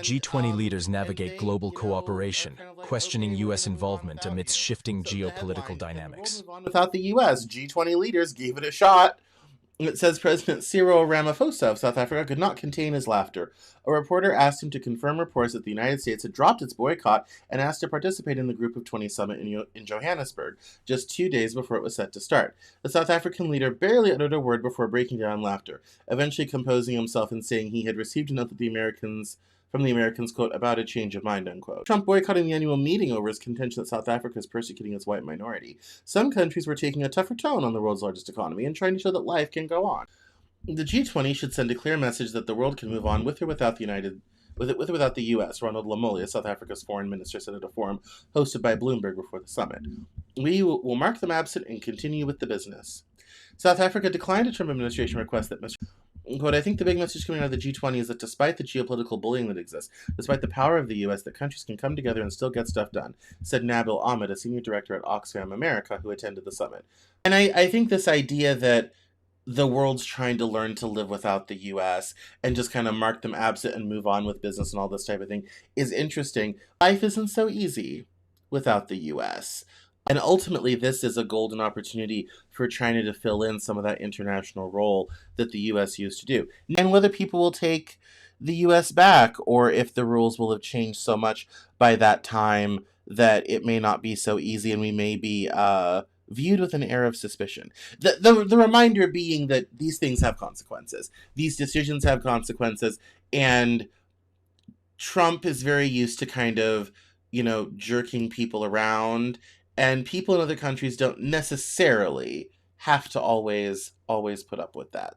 G20 leaders and navigate they, global are cooperation, kind of like, questioning okay, we're U.S. gonna move on involvement without amidst you. shifting So the geopolitical headline: Can the world dynamics. move on without the U.S.? G20 leaders gave it a shot. It says President Cyril Ramaphosa of South Africa could not contain his laughter. A reporter asked him to confirm reports that the United States had dropped its boycott and asked to participate in the Group of 20 summit in Johannesburg, just 2 days before it was set to start. The South African leader barely uttered a word before breaking down laughter, eventually composing himself and saying he had received a note that from the Americans, quote, about a change of mind, unquote. Trump boycotting the annual meeting over his contention that South Africa is persecuting its white minority. Some countries were taking a tougher tone on the world's largest economy and trying to show that life can go on. The G20 should send a clear message that the world can move on with or without with or without the U.S., Ronald Lamolia, South Africa's foreign minister, said at a forum hosted by Bloomberg before the summit. We will mark them absent and continue with the business. South Africa declined a Trump administration request that Mr. Quote, I think the big message coming out of the G20 is that despite the geopolitical bullying that exists, despite the power of the U.S., that countries can come together and still get stuff done, said Nabil Ahmed, a senior director at Oxfam America, who attended the summit. And I think this idea that the world's trying to learn to live without the US and just kind of mark them absent and move on with business and all this type of thing is interesting. Life isn't so easy without the US. And ultimately, this is a golden opportunity for China to fill in some of that international role that the US used to do. And whether people will take the US back or if the rules will have changed so much by that time that it may not be so easy and we may be viewed with an air of suspicion. The reminder being that these things have consequences. These decisions have consequences, and Trump is very used to kind of, jerking people around, and people in other countries don't necessarily have to always put up with that.